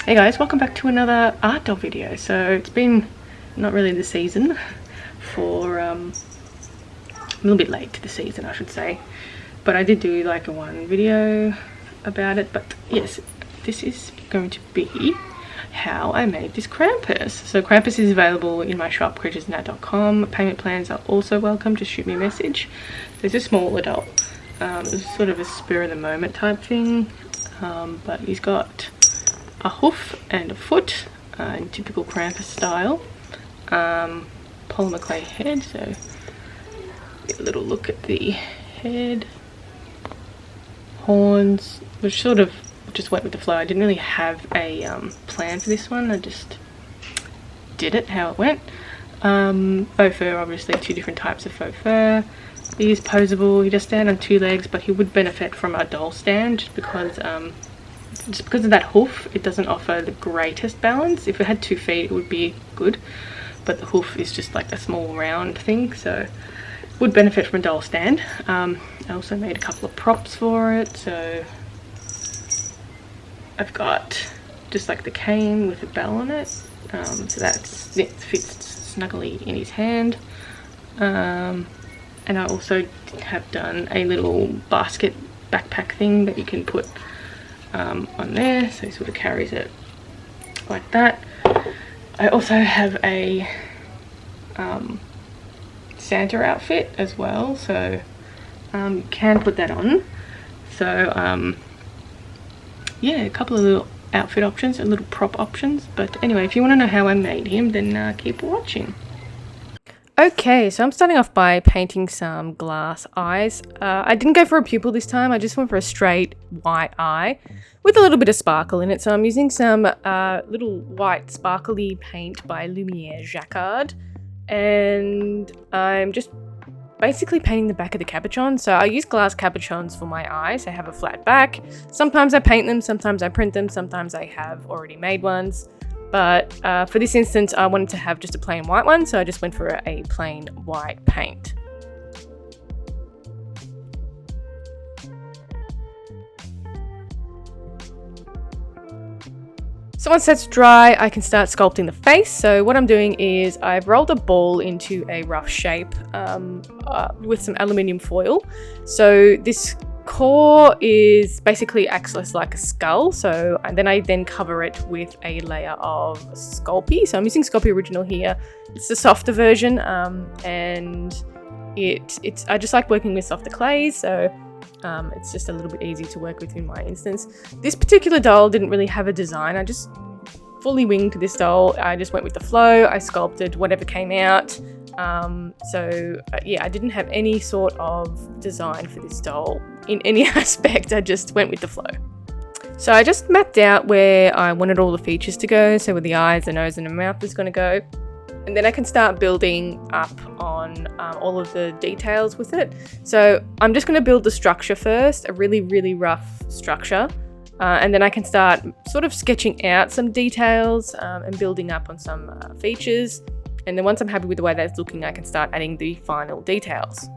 Hey guys, welcome back to another Artdoll video. So it's been not really the season for a little bit late to the season, I should say, but I did do like one video about it. But yes, this is going to be how I made this Krampus. So Krampus is available in my shop, creaturesnat.com. Payment plans are also welcome. Just shoot me a message. There's a small adult. It's sort of a spur of the moment type thing, but he's got a hoof and a foot in typical Krampus style. Polymer clay head, so get a little look at the head. Horns, which sort of just went with the flow. I didn't really have a plan for this one, I just did it how it went. Faux fur, obviously two different types of faux fur. He is posable, he does stand on two legs, but he would benefit from a doll stand just because of that hoof. It doesn't offer the greatest balance. If it had 2 feet it would be good, but the hoof is just like a small round thing, so would benefit from a doll stand. I also made a couple of props for it, so I've got just like the cane with a bell on it, so that fits snugly in his hand. And I also have done a little basket backpack thing that you can put on there, so he sort of carries it like that. I also have a Santa outfit as well, so you can put that on. So yeah, a couple of little outfit options and little prop options. But anyway, if you want to know how I made him, then keep watching. Okay, so I'm starting off by painting some glass eyes. I didn't go for a pupil this time, I just went for a straight white eye with a little bit of sparkle in it. So I'm using some little white sparkly paint by Lumiere Jacquard, and I'm just basically painting the back of the capuchon. So I use glass capuchons for my eyes. They have a flat back. Sometimes I paint them, sometimes I print them, sometimes I have already made ones. But for this instance, I wanted to have just a plain white one, so I just went for a plain white paint. So once that's dry, I can start sculpting the face. So what I'm doing is I've rolled a ball into a rough shape with some aluminium foil. So this core basically acts like a skull, so and then I cover it with a layer of Sculpey. So I'm using Sculpey Original here. It's the softer version, and I just like working with softer clays, so it's just a little bit easy to work with in my instance. This particular doll didn't really have a design. I just fully winged this doll. I just went with the flow. I sculpted whatever came out. Yeah, I didn't have any sort of design for this doll in any aspect. I just went with the flow. So I just mapped out where I wanted all the features to go, so where the eyes, the nose and the mouth is going to go, and then I can start building up on all of the details with it. So I'm just going to build the structure first, a really, really rough structure, and then I can start sort of sketching out some details and building up on some features. And then once I'm happy with the way that's looking, I can start adding the final details.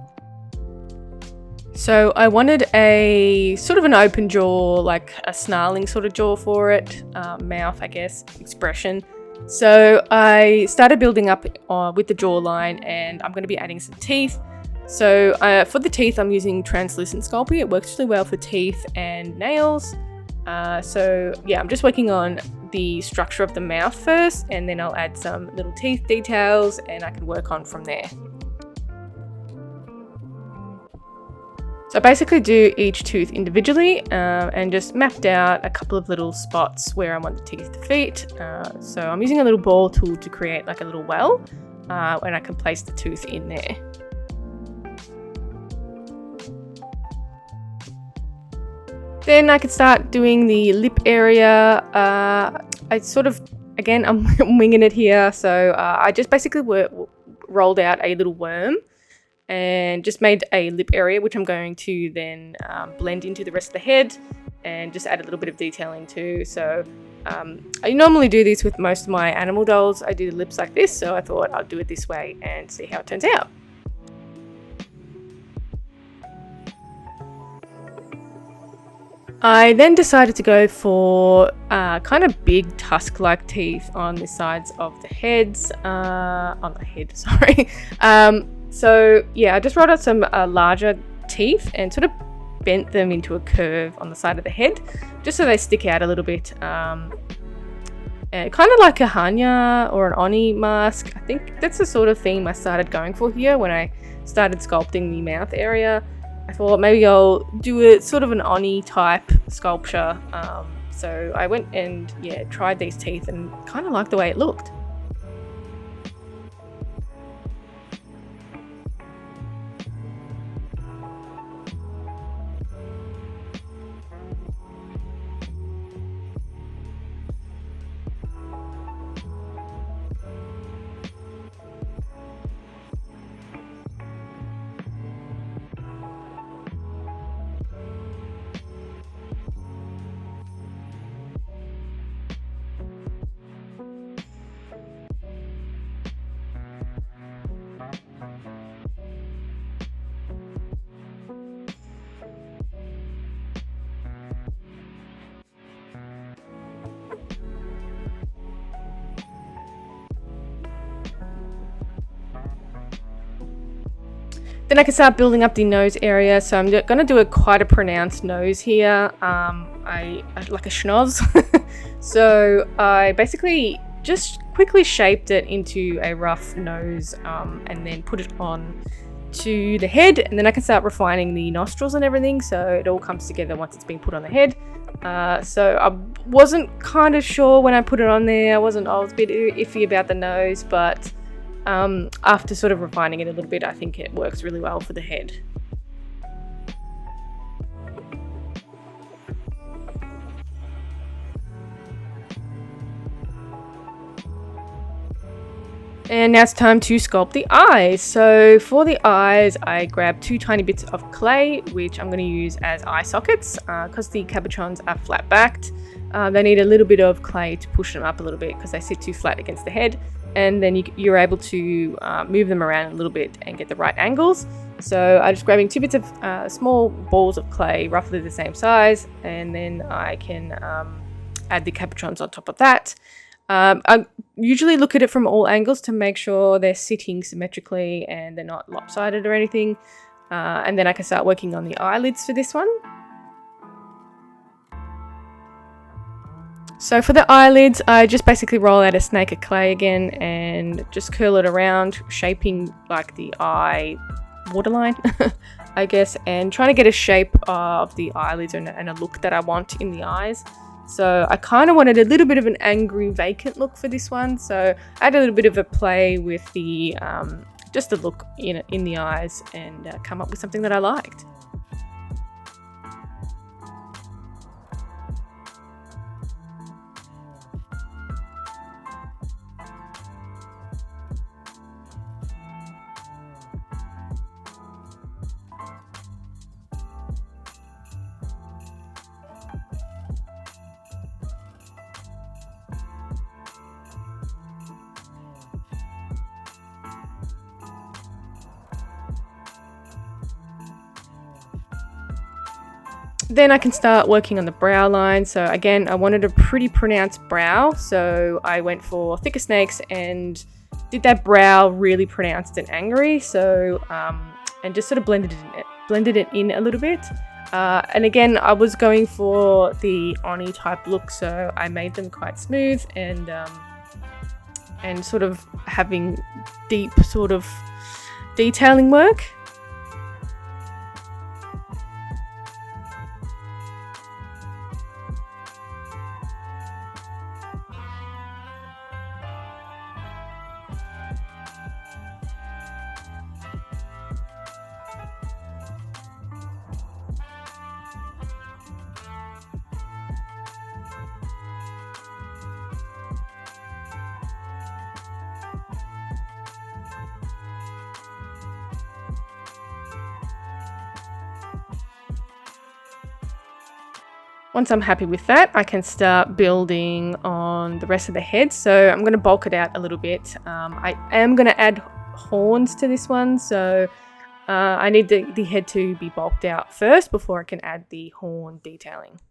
So I wanted a sort of an open jaw, like a snarling sort of jaw for it, mouth, I guess, expression. So I started building up with the jawline, and I'm going to be adding some teeth. So for the teeth, I'm using translucent Sculpey. It works really well for teeth and nails. So yeah, I'm just working on the structure of the mouth first, and then I'll add some little teeth details, and I can work on from there. So I basically do each tooth individually and just mapped out a couple of little spots where I want the teeth to fit. So I'm using a little ball tool to create like a little well, and I can place the tooth in there. Then I could start doing the lip area. I sort of, again, I'm winging it here. So I just basically rolled out a little worm and just made a lip area, which I'm going to then blend into the rest of the head and just add a little bit of detailing too. So I normally do this with most of my animal dolls. I do the lips like this, so I thought I'll do it this way and see how it turns out. I then decided to go for kind of big tusk-like teeth on the sides of the heads, on the head, sorry. So yeah, I just rolled out some larger teeth and sort of bent them into a curve on the side of the head, just so they stick out a little bit. Kind of like a Hanya or an Oni mask. I think that's the sort of theme I started going for here when I started sculpting the mouth area. I thought maybe I'll do a sort of an Oni type sculpture. So I went and tried these teeth and kind of liked the way it looked. Then I can start building up the nose area. So I'm going to do quite a pronounced nose here. I like a schnoz. So I basically just quickly shaped it into a rough nose and then put it on to the head. And then I can start refining the nostrils and everything. So it all comes together once it's been put on the head. So I wasn't kind of sure when I put it on there. I was a bit iffy about the nose, but after sort of refining it a little bit, I think it works really well for the head. And now it's time to sculpt the eyes. So for the eyes, I grabbed 2 tiny bits of clay, which I'm going to use as eye sockets because the cabochons are flat backed. They need a little bit of clay to push them up a little bit because they sit too flat against the head. And then you're able to move them around a little bit and get the right angles. So I'm just grabbing 2 bits of small balls of clay, roughly the same size, and then I can add the cabochons on top of that. I usually look at it from all angles to make sure they're sitting symmetrically and they're not lopsided or anything. And then I can start working on the eyelids for this one. So for the eyelids, I just basically roll out a snake of clay again and just curl it around, shaping like the eye waterline, I guess, and trying to get a shape of the eyelids and a look that I want in the eyes. So I kind of wanted a little bit of an angry, vacant look for this one. So I had a little bit of a play with the just the look in the eyes and come up with something that I liked. Then I can start working on the brow line. So again, I wanted a pretty pronounced brow. So I went for thicker snakes and did that brow really pronounced and angry. So, and just sort of blended it in a little bit. And again, I was going for the Oni type look. So I made them quite smooth and sort of having deep sort of detailing work. Once I'm happy with that, I can start building on the rest of the head. So I'm going to bulk it out a little bit. I am going to add horns to this one. So I need the head to be bulked out first before I can add the horn detailing.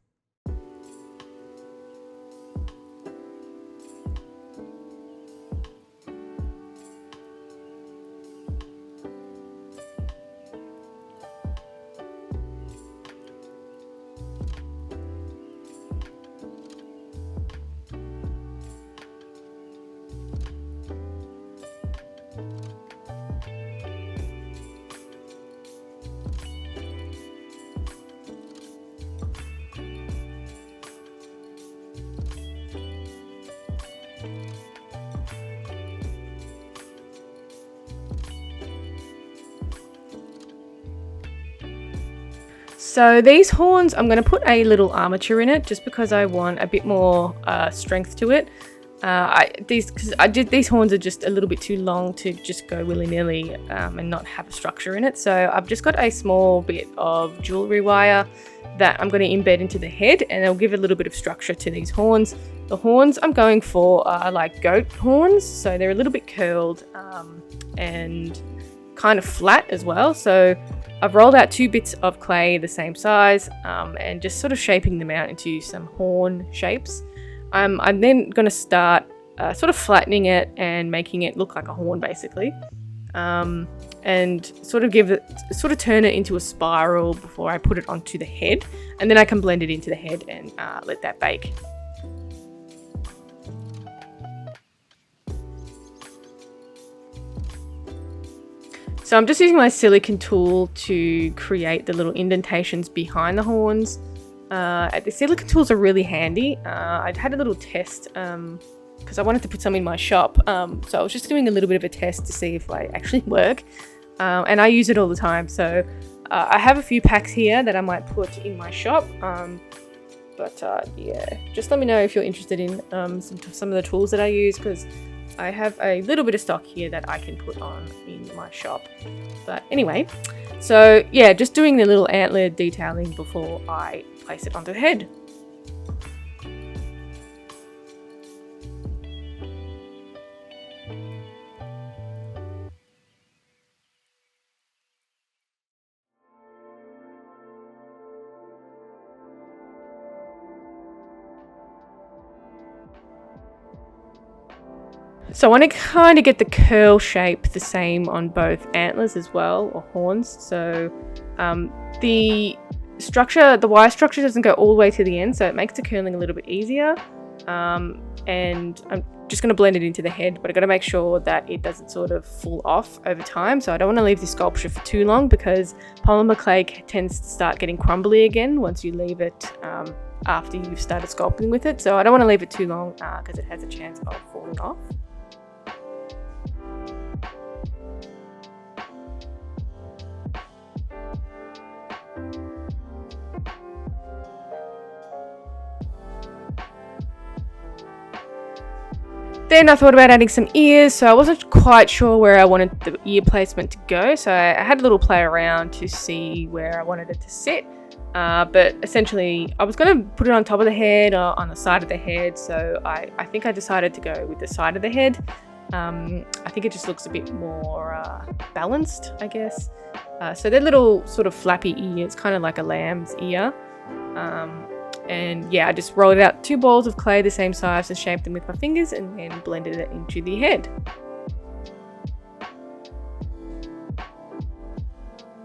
So these horns, I'm going to put a little armature in it just because I want a bit more strength to it. These horns are just a little bit too long to just go willy-nilly and not have a structure in it. So I've just got a small bit of jewelry wire that I'm going to embed into the head, and it'll give a little bit of structure to these horns. The horns I'm going for are like goat horns, so they're a little bit curled and kind of flat as well. So I've rolled out 2 bits of clay the same size and just sort of shaping them out into some horn shapes. I'm then going to start sort of flattening it and making it look like a horn basically, and sort of turn it into a spiral before I put it onto the head, and then I can blend it into the head and let that bake. So I'm just using my silicone tool to create the little indentations behind the horns. The silicone tools are really handy. I had a little test because I wanted to put some in my shop. So I was just doing a little bit of a test to see if they actually work. And I use it all the time. So I have a few packs here that I might put in my shop. Yeah, just let me know if you're interested in some of the tools that I use, because I have a little bit of stock here that I can put on in my shop. But anyway, so yeah, just doing the little antler detailing before I place it onto the head. So I want to kind of get the curl shape the same on both antlers as well, or horns. So the wire structure doesn't go all the way to the end, so it makes the curling a little bit easier. And I'm just going to blend it into the head, but I've got to make sure that it doesn't sort of fall off over time. So I don't want to leave the sculpture for too long, because polymer clay tends to start getting crumbly again once you leave it after you've started sculpting with it. So I don't want to leave it too long because it has a chance of falling off. Then I thought about adding some ears, so I wasn't quite sure where I wanted the ear placement to go, so I had a little play around to see where I wanted it to sit. But essentially I was going to put it on top of the head or on the side of the head, so I think I decided to go with the side of the head. I think it just looks a bit more balanced, I guess. So they're little sort of flappy ears, kind of like a lamb's ear. And yeah, I just rolled out 2 balls of clay the same size and shaped them with my fingers, and then blended it into the head.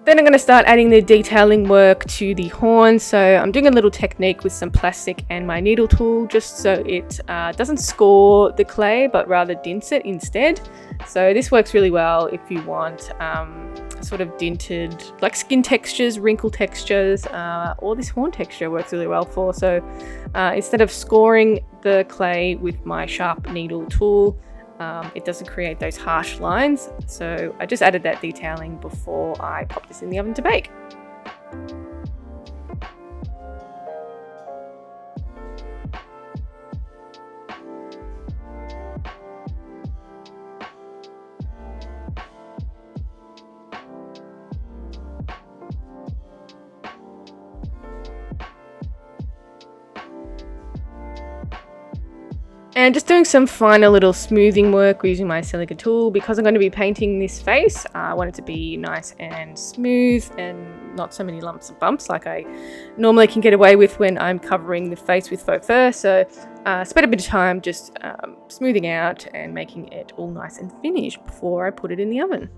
Then I'm going to start adding the detailing work to the horns. So I'm doing a little technique with some plastic and my needle tool, just so it doesn't score the clay, but rather dints it instead. So this works really well if you want sort of dinted, like skin textures, wrinkle textures, or this horn texture works really well for. So instead of scoring the clay with my sharp needle tool, it doesn't create those harsh lines. So I just added that detailing before I pop this in the oven to bake. And just doing some finer little smoothing work using my silica tool, because I'm going to be painting this face. I want it to be nice and smooth and not so many lumps and bumps like I normally can get away with when I'm covering the face with faux fur. So spent a bit of time just smoothing out and making it all nice and finished before I put it in the oven.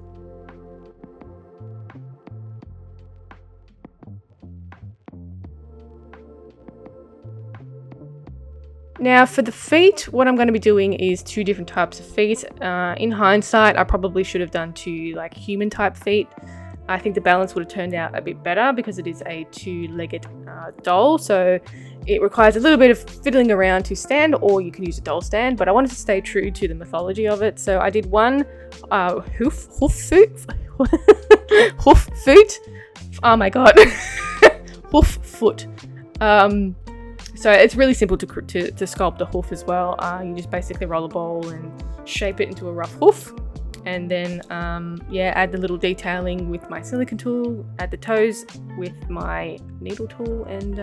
Now for the feet, what I'm going to be doing is 2 different types of feet. In hindsight, I probably should have done 2 like human type feet. I think the balance would have turned out a bit better because it is a 2-legged doll, so it requires a little bit of fiddling around to stand, or you can use a doll stand, but I wanted to stay true to the mythology of it. So I did one hoof foot. Oh my god. hoof foot. So it's really simple to sculpt the hoof as well. You just basically roll a bowl and shape it into a rough hoof, and then add the little detailing with my silicone tool, add the toes with my needle tool, and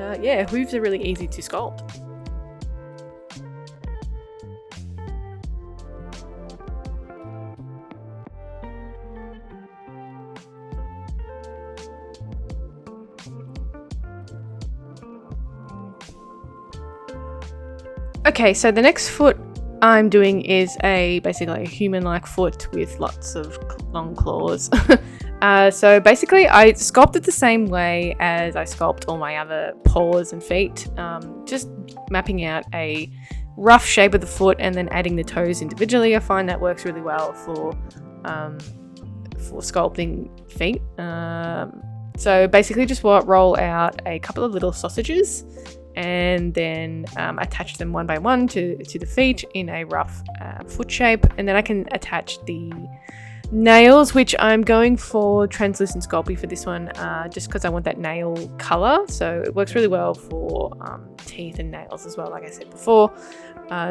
hooves are really easy to sculpt. Okay, so the next foot I'm doing is basically a human-like foot with lots of long claws. So basically I sculpted the same way as I sculpt all my other paws and feet, just mapping out a rough shape of the foot and then adding the toes individually. I find that works really well for sculpting feet. So basically just roll out a couple of little sausages and then attach them one by one to the feet in a rough foot shape, and then I can attach the nails, which I'm going for translucent Sculpey for this one, just because I want that nail color. So it works really well for teeth and nails as well, like I said before.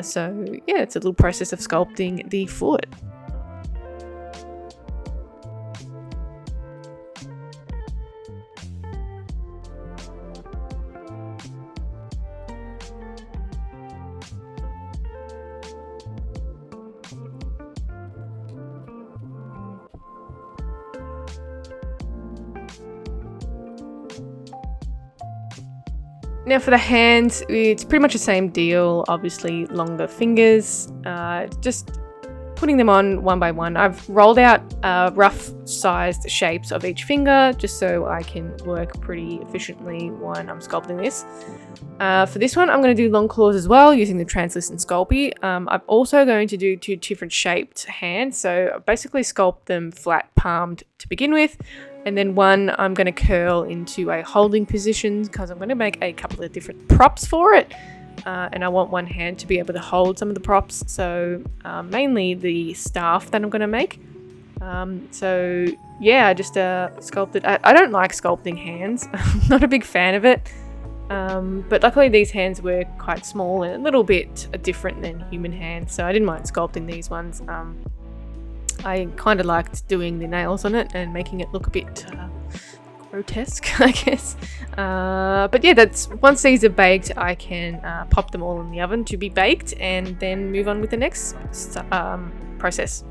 So yeah, it's a little process of sculpting the foot. Now for the hands, it's pretty much the same deal, obviously longer fingers, just putting them on one by one. I've rolled out rough sized shapes of each finger just so I can work pretty efficiently when I'm sculpting this. For this one, I'm going to do long claws as well using the translucent Sculpey. I'm also going to do 2 different shaped hands, so basically sculpt them flat palmed to begin with. And then one I'm going to curl into a holding position because I'm going to make a couple of different props for it. And I want one hand to be able to hold some of the props. So mainly the staff that I'm going to make. So yeah, I just sculpted. I don't like sculpting hands. I'm not a big fan of it. But luckily these hands were quite small and a little bit different than human hands. So I didn't mind sculpting these ones. I kind of liked doing the nails on it and making it look a bit grotesque, I guess. But yeah, once these are baked, I can pop them all in the oven to be baked and then move on with the next process.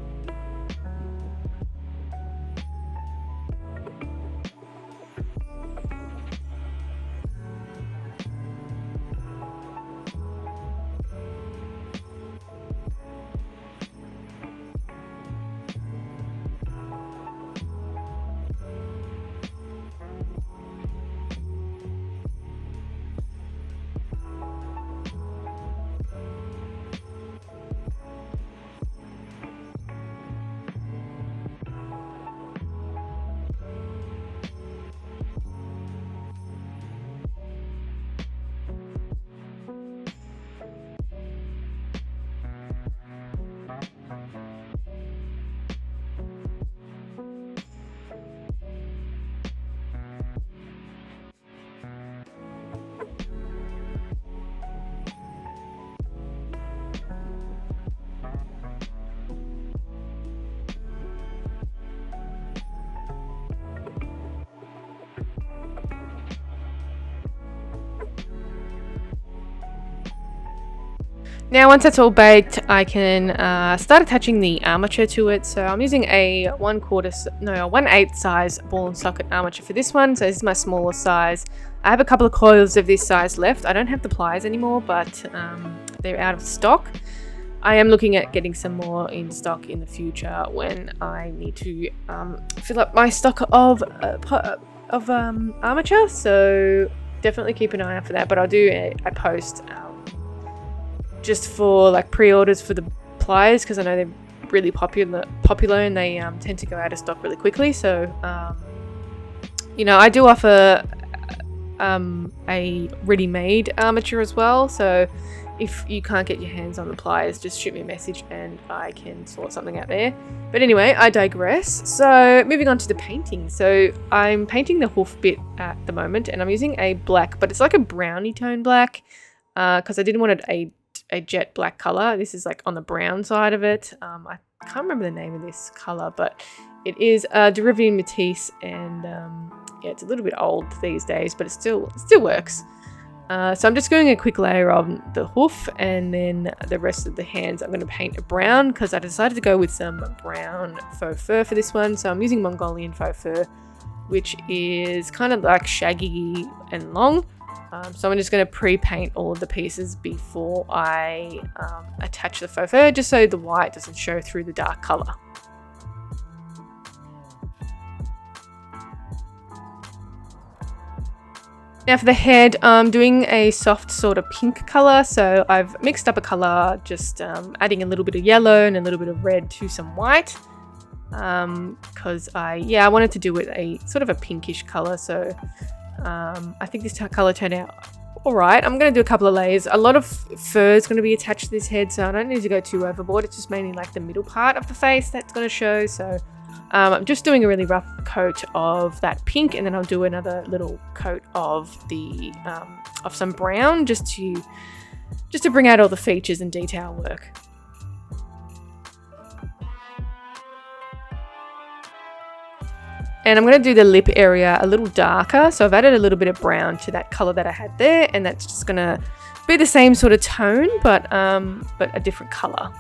Now once that's all baked, I can start attaching the armature to it. So I'm using a 1/8 size ball and socket armature for this one. So this is my smaller size. I have a couple of coils of this size left. I don't have the pliers anymore, but they're out of stock. I am looking at getting some more in stock in the future when I need to fill up my stock of armature. So definitely keep an eye out for that. But I'll do a post just for like pre-orders for the pliers, because I know they're really popular and they tend to go out of stock really quickly. So you know, I do offer a ready-made armature as well. So if you can't get your hands on the pliers, just shoot me a message and I can sort something out there. But anyway, I digress. So moving on to the painting. So I'm painting the hoof bit at the moment, and I'm using a black, but it's like a browny tone black, because I didn't want it a jet black color. This is like on the brown side of it. I can't remember the name of this color, but it is a derivative Matisse, and yeah, it's a little bit old these days, but it still works. So I'm just doing a quick layer on the hoof, and then the rest of the hands I'm going to paint a brown, because I decided to go with some brown faux fur for this one. So I'm using Mongolian faux fur, which is kind of like shaggy and long. So I'm just going to pre-paint all of the pieces before I attach the faux fur, just so the white doesn't show through the dark colour. Now for the head, I'm doing a soft sort of pink colour. So I've mixed up a colour, just adding a little bit of yellow and a little bit of red to some white. Because I wanted to do it a sort of a pinkish colour. So I think this colour turned out alright. I'm going to do a couple of layers. A lot of fur is going to be attached to this head, so I don't need to go too overboard. It's just mainly like the middle part of the face that's going to show. So I'm just doing a really rough coat of that pink, and then I'll do another little coat of the of some brown just to bring out all the features and detail work. And I'm going to do the lip area a little darker. So I've added a little bit of brown to that colour that I had there, and that's just going to be the same sort of tone, but a different colour.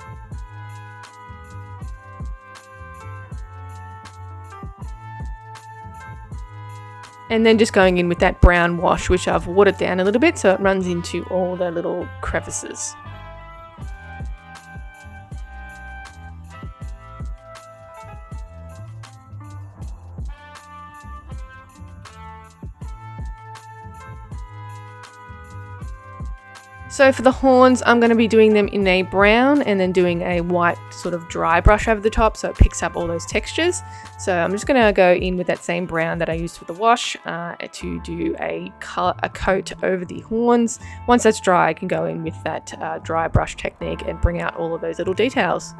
And then just going in with that brown wash, which I've watered down a little bit so it runs into all the little crevices. So for the horns, I'm going to be doing them in a brown and then doing a white sort of dry brush over the top so it picks up all those textures. So I'm just going to go in with that same brown that I used for the wash to do a coat over the horns. Once that's dry, I can go in with that dry brush technique and bring out all of those little details.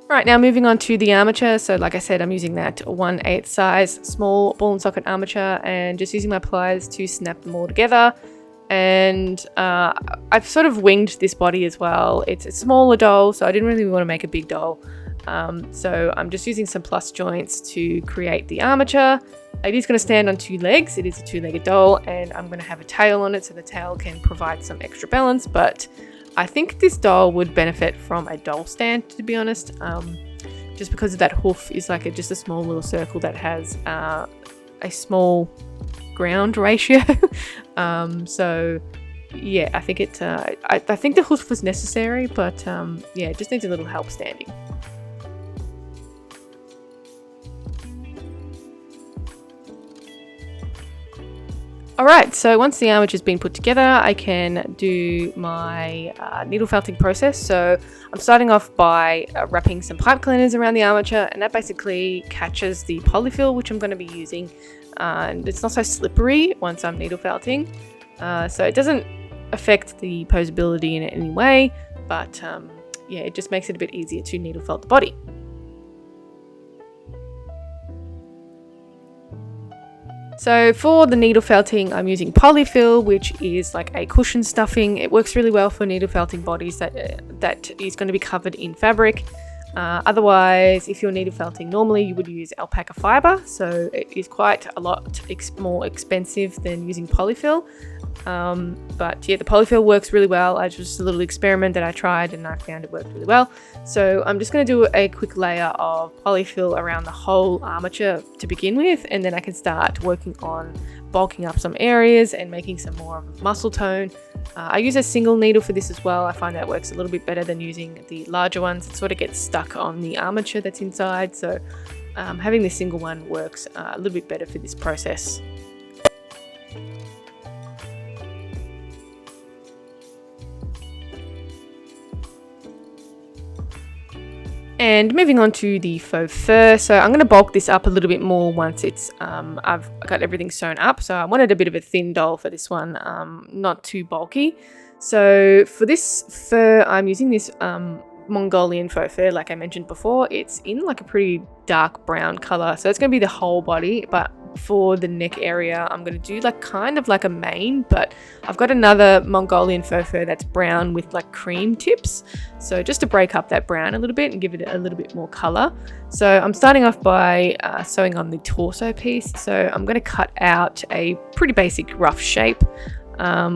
Right, now moving on to the armature. So like I said, I'm using that 1/8 size small ball and socket armature, and just using my pliers to snap them all together. And I've sort of winged this body as well. It's a smaller doll, so I didn't really want to make a big doll. So I'm just using some plus joints to create the armature. It is going to stand on 2 legs. It is a 2-legged doll, and I'm going to have a tail on it so the tail can provide some extra balance, but I think this doll would benefit from a doll stand, to be honest, just because of that hoof is like just a small little circle that has a small ground ratio. So yeah, I think I think the hoof was necessary, but yeah, it just needs a little help standing. Alright, so once the armature's been put together, I can do my needle felting process. So I'm starting off by wrapping some pipe cleaners around the armature, and that basically catches the polyfill, which I'm going to be using. And it's not so slippery once I'm needle felting, so it doesn't affect the posability in any way, but yeah, it just makes it a bit easier to needle felt the body. So for the needle felting, I'm using polyfill, which is like a cushion stuffing. It works really well for needle felting bodies that is going to be covered in fabric. Otherwise, if you're needle felting normally, you would use alpaca fiber, so it is quite a lot more expensive than using polyfill. But yeah, the polyfill works really well. It's just a little experiment that I tried and I found it worked really well. So I'm just going to do a quick layer of polyfill around the whole armature to begin with, and then I can start working on bulking up some areas and making some more of a muscle tone. I use a single needle for this as well. I find that works a little bit better than using the larger ones. It sort of gets stuck on the armature that's inside, so having the single one works a little bit better for this process. And moving on to the faux fur, so I'm going to bulk this up a little bit more once it's I've got everything sewn up. So I wanted a bit of a thin doll for this one, not too bulky. So for this fur, I'm using this Mongolian faux fur, like I mentioned before. It's in like a pretty dark brown color, so it's going to be the whole body, but for the neck area I'm going to do like kind of like a mane, but I've got another Mongolian faux fur that's brown with like cream tips, so just to break up that brown a little bit and give it a little bit more color. So I'm starting off by sewing on the torso piece. So I'm going to cut out a pretty basic rough shape,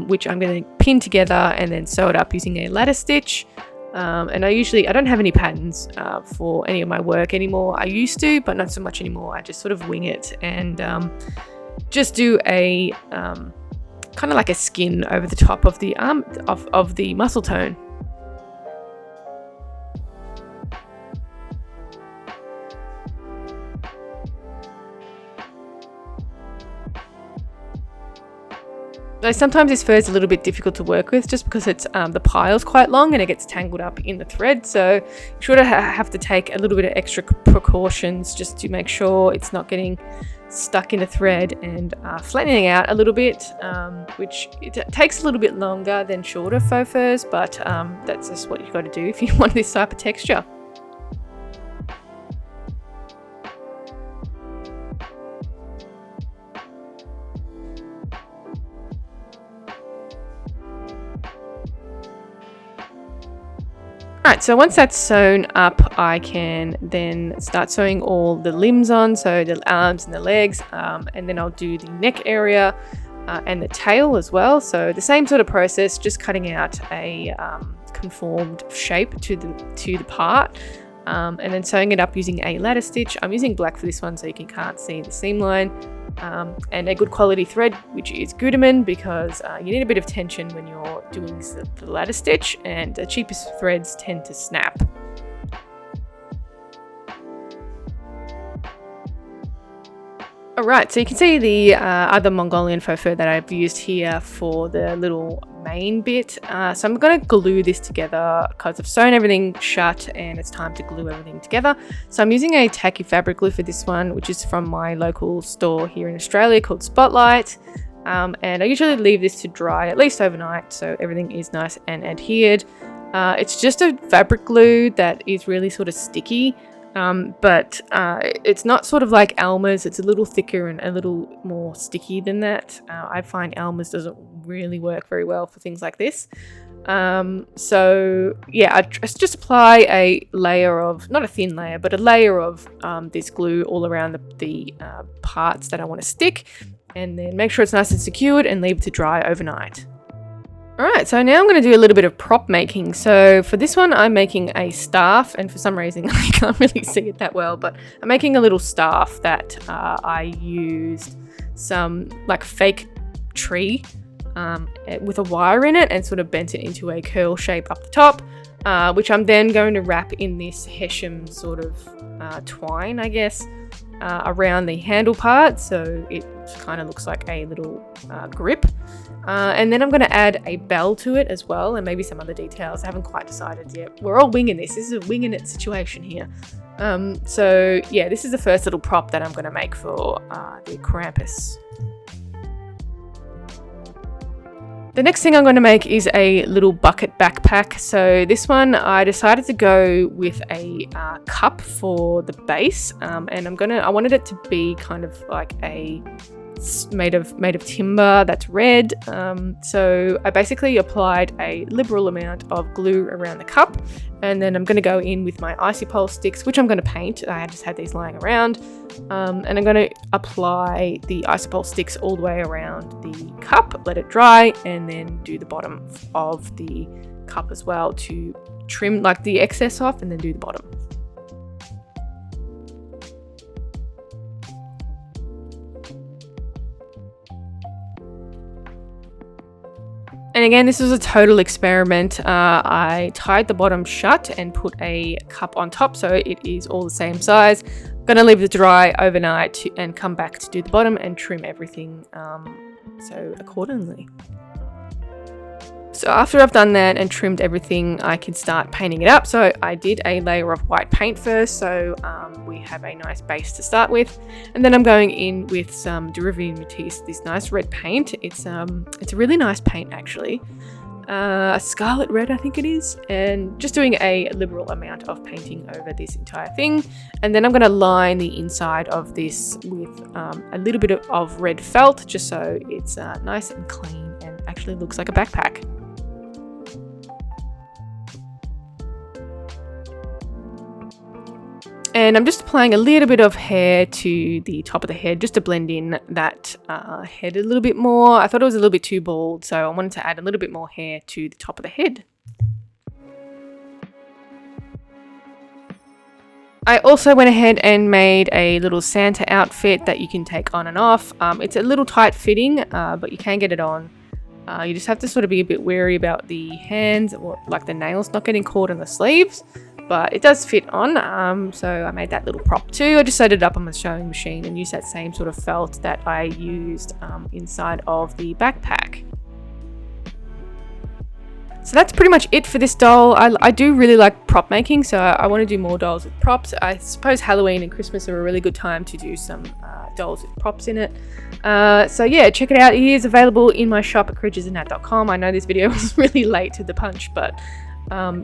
which I'm going to pin together and then sew it up using a ladder stitch. And I don't have any patterns for any of my work anymore. I used to, but not so much anymore. I just sort of wing it and just do a kind of like a skin over the top of the arm of the muscle tone. So sometimes this fur is a little bit difficult to work with just because it's the pile's quite long and it gets tangled up in the thread. So you sort of have to take a little bit of extra precautions just to make sure it's not getting stuck in the thread and flattening out a little bit, which it takes a little bit longer than shorter faux furs, but that's just what you've got to do if you want this type of texture. Alright, so once that's sewn up, I can then start sewing all the limbs on, so the arms and the legs, and then I'll do the neck area and the tail as well. So the same sort of process, just cutting out a conformed shape to the part, and then sewing it up using a ladder stitch. I'm using black for this one so you can't see the seam line. And a good quality thread, which is Gutermann, because you need a bit of tension when you're doing the ladder stitch, and the cheapest threads tend to snap. Alright, so you can see the other Mongolian faux fur that I've used here for the little main bit. So I'm going to glue this together because I've sewn everything shut and it's time to glue everything together. So I'm using a tacky fabric glue for this one, which is from my local store here in Australia called Spotlight. And I usually leave this to dry at least overnight so everything is nice and adhered. It's just a fabric glue that is really sort of sticky. But it's not sort of like Elmer's. It's a little thicker and a little more sticky than that. I find Elmer's doesn't really work very well for things like this. So yeah, I just apply a layer of, not a thin layer, but a layer of this glue all around the parts that I want to stick, and then make sure it's nice and secured and leave it to dry overnight. Alright, so now I'm going to do a little bit of prop making. So for this one, I'm making a staff, and for some reason I can't really see it that well, but I'm making a little staff that I used some like fake tree with a wire in it and sort of bent it into a curl shape up the top, which I'm then going to wrap in this Hessian sort of twine, I guess, around the handle part, so it kind of looks like a little grip. And then I'm going to add a bell to it as well, and maybe some other details. I haven't quite decided yet. We're all winging this. This is a winging it situation here. So yeah, this is the first little prop that I'm going to make for the Krampus. The next thing I'm going to make is a little bucket backpack. So this one I decided to go with a cup for the base, and I wanted it to be kind of like a made of timber that's red. So I basically applied a liberal amount of glue around the cup, and then I'm going to go in with my icy pole sticks, which I'm going to paint. I just had these lying around, and I'm going to apply the icy pole sticks all the way around the cup, let it dry, and then do the bottom of the cup as well to trim like the excess off, and then do the bottom. And again, this was a total experiment. I tied the bottom shut and put a cup on top so it is all the same size. Gonna leave it to dry overnight and come back to do the bottom and trim everything so accordingly. So after I've done that and trimmed everything, I can start painting it up. So I did a layer of white paint first, so we have a nice base to start with. And then I'm going in with some Derivative Matisse, this nice red paint. It's a really nice paint actually. A scarlet red I think it is, and just doing a liberal amount of painting over this entire thing. And then I'm going to line the inside of this with a little bit of red felt, just so it's nice and clean and actually looks like a backpack. And I'm just applying a little bit of hair to the top of the head just to blend in that head a little bit more. I thought it was a little bit too bald, so I wanted to add a little bit more hair to the top of the head. I also went ahead and made a little Santa outfit that you can take on and off. It's a little tight fitting, but you can get it on. You just have to sort of be a bit wary about the hands, or like the nails not getting caught in the sleeves. But it does fit on, so I made that little prop too. I just set it up on the sewing machine and used that same sort of felt that I used inside of the backpack. So that's pretty much it for this doll. I do really like prop making, so I want to do more dolls with props. I suppose Halloween and Christmas are a really good time to do some dolls with props in it. So yeah, check it out. It is available in my shop at creaturesandnat.com. I know this video was really late to the punch, but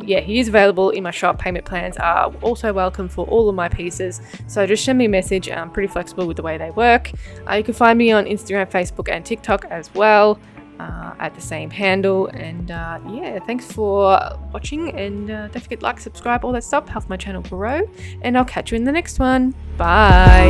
yeah, he is available in my shop. Payment plans are also welcome for all of my pieces, so just send me a message. I'm pretty flexible with the way they work. You can find me on Instagram, Facebook and TikTok as well, at the same handle. And yeah, thanks for watching, and don't forget to like, subscribe, all that stuff helps my channel grow, and I'll catch you in the next one. Bye.